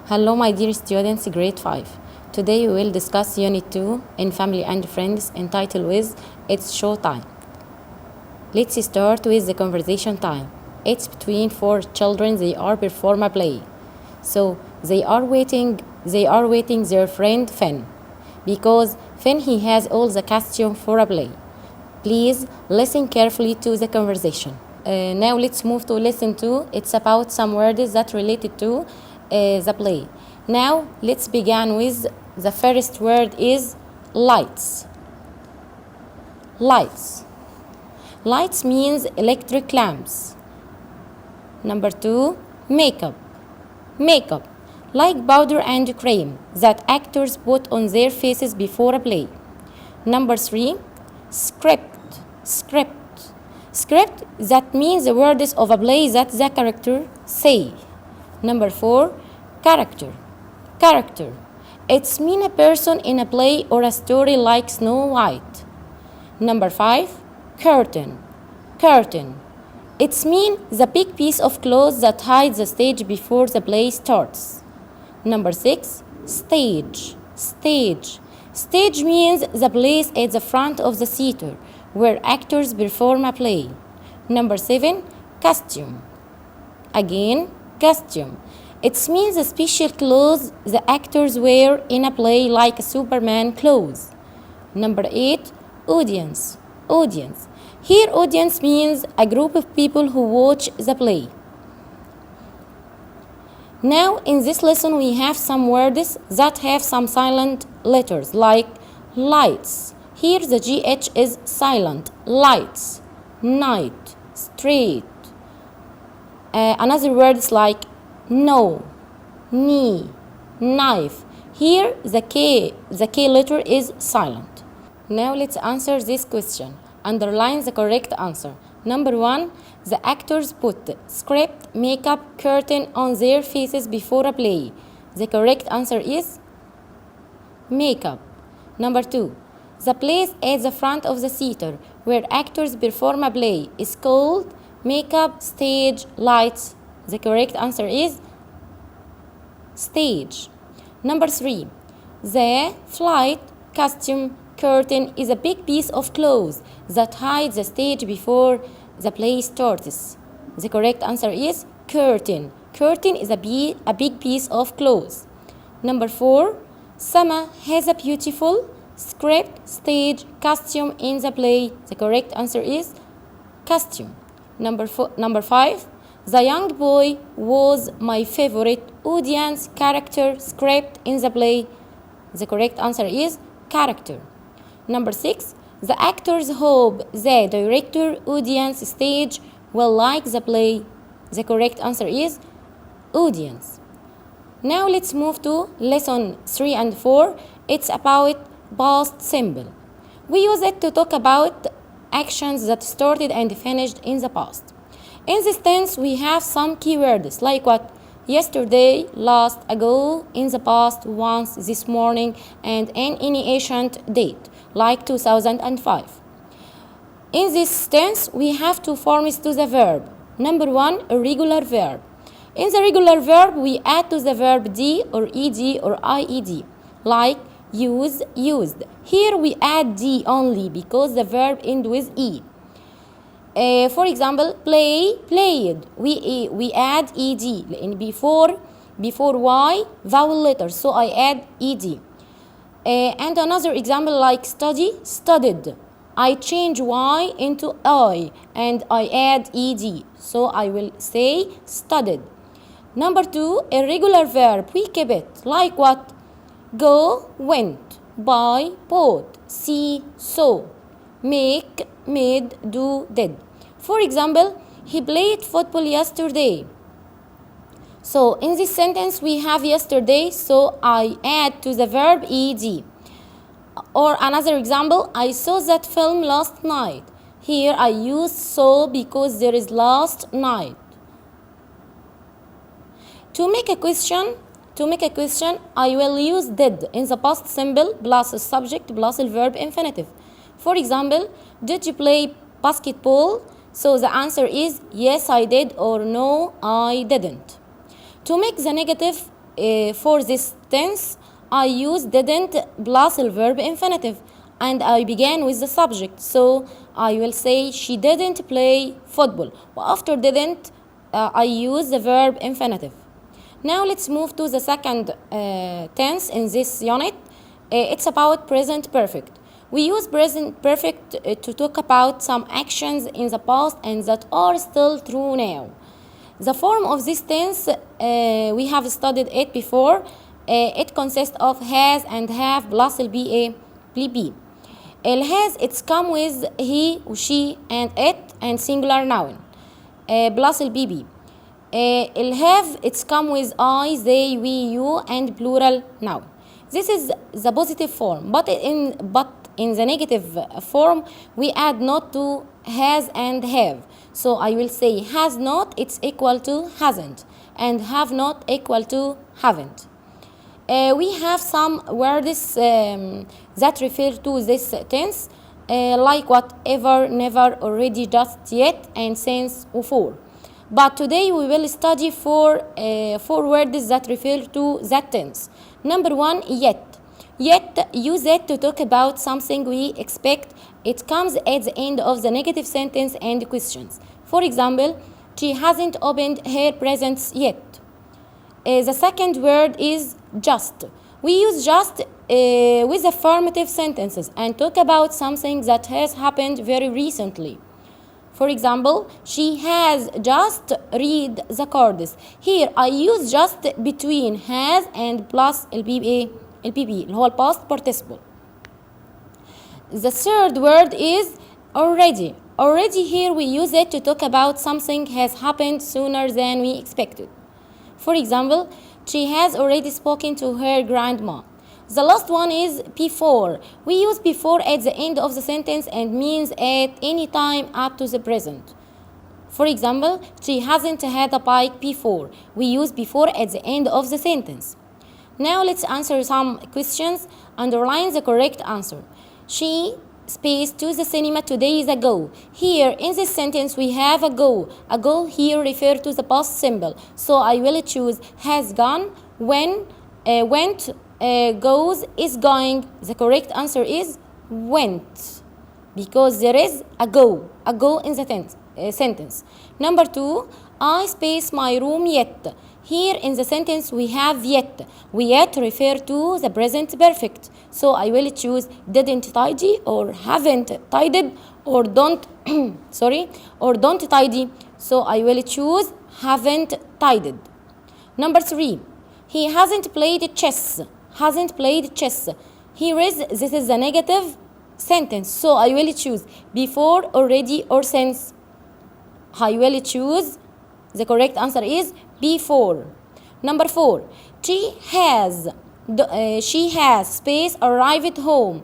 Hello my dear students, grade 5. Today we will discuss Unit 2 in Family and Friends entitled with It's Show Time. Let's start with the conversation time. It's between four children. They are perform a play. So they are waiting their friend Finn, because Finn he has all the costume for a play. Please listen carefully to the conversation. Now let's move to lesson 2. It's about some words that related to the play. Now let's begin with the first word is lights. Lights. Lights means electric lamps. Number 2, makeup. Makeup, like powder and cream that actors put on their faces before a play. Number 3, script. Script. Script, that means the words of a play that the character say. Number 4, character. Character. It's mean a person in a play or a story like Snow White. Number 5, curtain. Curtain. It's mean the big piece of cloth that hides the stage before the play starts. Number 6, stage. Stage. Stage means the place at the front of the theater where actors perform a play. Number 7, costume. Again, costume. It means the special clothes the actors wear in a play like Superman clothes. Number 8, audience. Audience. Here audience means a group of people who watch the play. Now in this lesson we have some words that have some silent letters like lights. Here the GH is silent. Lights, night, straight. Another words like no, knee, knife. Here the K letter is silent. Now let's answer this question. Underline the correct answer. Number 1, the actors put script, makeup, curtain on their faces before a play. The correct answer is makeup. Number 2, the place at the front of the theater where actors perform a play is called makeup, stage, lights. The correct answer is stage. Number 3, the flight, costume, curtain is a big piece of cloth that hides the stage before the play starts. The correct answer is curtain. Curtain is a big piece of cloth. Number 4, Sama has a beautiful script, stage, costume in the play. The correct answer is costume. Number 5, the young boy was my favorite audience, character, script in the play. The correct answer is character. Number 6, the actors hope the director, audience, stage will like the play. The correct answer is audience. Now let's move to lesson 3 and 4. It's about past simple. We use it to talk about actions that started and finished in the past. In this tense, we have some keywords like what? Yesterday, last, ago, in the past, once, this morning, and in any ancient date, like 2005. In this tense, we have two forms to the verb. Number 1, a regular verb. In the regular verb, we add to the verb d or ed or ied, like use, used. Here we add d only because the verb ends with e. For example, play, played. We add ed before y vowel letter, so I add ed. And another example like study, studied. I change y into I and I add ed, so I will say studied. Number 2, irregular verb. We keep it like what? Go, went. Buy, bought. See, saw. Make, made, do, did. For example, he played football yesterday. So in this sentence we have yesterday, so I add to the verb ed. Or another example, I saw that film last night. Here I use saw because there is last night. To make a question, I will use did in the past simple plus a subject plus a verb infinitive. For example, did you play basketball? So the answer is yes, I did, or no, I didn't. To make the negative for this tense, I use didn't plus the verb infinitive, and I began with the subject. So I will say she didn't play football. After didn't, I use the verb infinitive. Now let's move to the second tense in this unit. It's about present perfect. We use present perfect to talk about some actions in the past and that are still true now. The form of this tense, we have studied it before. It consists of has and have plus be. El has, it's come with he, she, and it, and singular noun, plus be. El have, it's come with I, they, we, you, and plural noun. This is the positive form, but in the negative form, we add not to has and have. So I will say has not, it's equal to hasn't, and have not equal to haven't. We have some words that refer to this tense, like whatever, never, already, just, yet, and since, or for. But today we will study four words that refer to that tense. Number one, yet. Yet, use it to talk about something we expect. It comes at the end of the negative sentence and questions. For example, she hasn't opened her presents yet. The second word is just. We use just with affirmative sentences and talk about something that has happened very recently. For example, she has just read the cards. Here I use just between has and plus LPP اللي هو past participle. The third word is already. Already here we use it to talk about something has happened sooner than we expected. For example, she has already spoken to her grandma. The last one is before. We use before at the end of the sentence and means at any time up to the present. For example, she hasn't had a bike before. We use before at the end of the sentence. Now let's answer some questions. Underline the correct answer. She space to the cinema 2 days ago. Here in this sentence we have ago. Ago here refer to the past symbol. So I will choose has gone, when, went, goes, is going. The correct answer is went, because there is ago in the sentence. Number two, I space my room yet. Here in the sentence we have yet. We yet refer to the present perfect. So I will choose didn't tidy, or haven't tidied, or don't or don't tidy. So I will choose haven't tidied. Number three, he hasn't played chess. Hasn't played chess. Here is, this is a negative sentence. So I will choose before, already, or since. I will choose, the correct answer is before. Number four, she has space arrived home.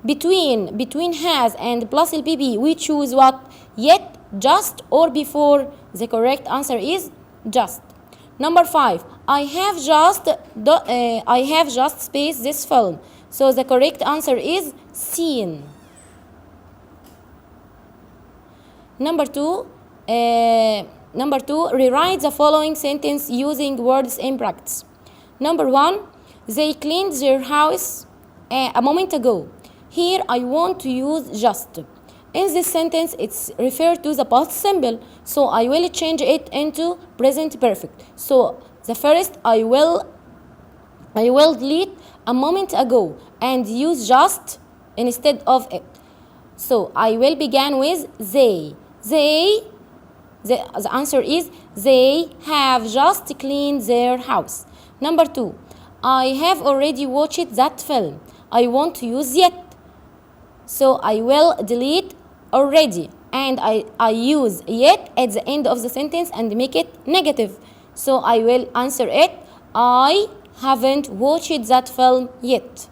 Between has and plus LPP, we choose what? Yet, just, or before. The correct answer is just. Number five, I have just space this film. So the correct answer is seen. Number two, rewrite the following sentence using words in practice. Number one, they cleaned their house a moment ago. Here I want to use just. In this sentence it's referred to the past simple, so I will change it into present perfect. So the first I will delete a moment ago and use just instead of it. So I will begin with they. The answer is they have just cleaned their house. Number two, I have already watched that film. I want to use yet. So I will delete already and I use yet at the end of the sentence and make it negative. So I will answer it, I haven't watched that film yet.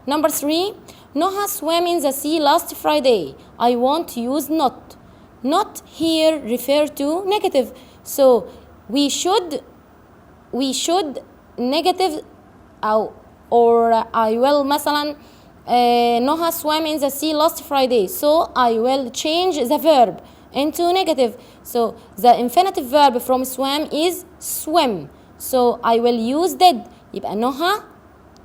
Number three, Noah swam in the sea last Friday. I want to use not. Not here refer to negative. So we should negative or I will مثلا Noah swam in the sea last Friday. So I will change the verb into negative. So the infinitive verb from swam is swim. So I will use did. يبقى نهى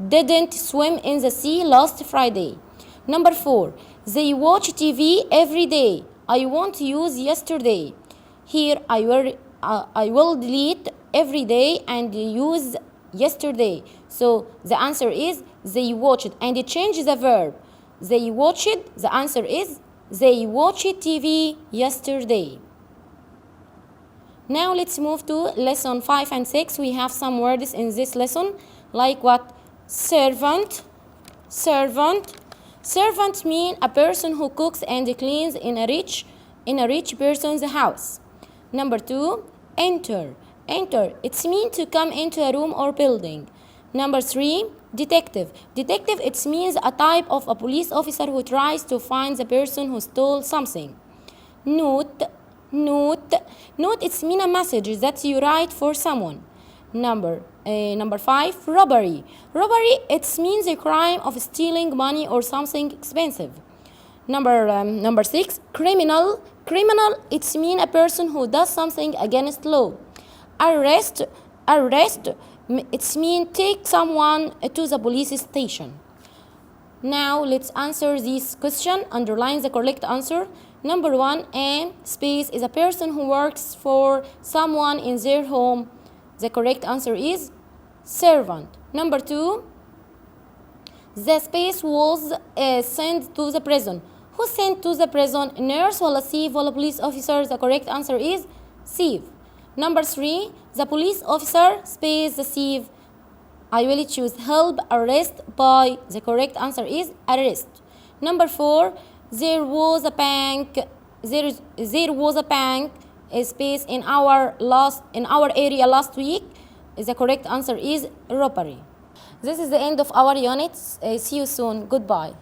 didn't swim in the sea last Friday. Number 4. They watch TV every day. I won't use yesterday. Here I will delete every day and use yesterday. So the answer is they watched, and change the verb. They watched, the answer is they watched TV yesterday. Now let's move to lesson 5 and 6. We have some words in this lesson like what? Servant. Servant mean a person who cooks and cleans in a rich person's house. Number 2, enter. It's mean to come into a room or building. Number 3, detective. Detective, it means a type of a police officer who tries to find the person who stole something. Note, it's mean a message that you write for someone. Number 5, robbery. It means a crime of stealing money or something expensive. Number 6, criminal. It means a person who does something against law. Arrest. It means take someone to the police station. Now let's answer this question. Underline the correct answer. Number 1, a space is a person who works for someone in their home. The correct answer is servant. Number 2, the space was sent to the prison. Who sent to the prison? Nurse ولا thief ولا police officer? The correct answer is thief. Number 3, the police officer space the thief. I will choose help arrest by. The correct answer is arrest. Number 4, there was a bank. There was a bank space in our area last week. The correct answer is robbery. This is the end of our units. See you soon. Goodbye.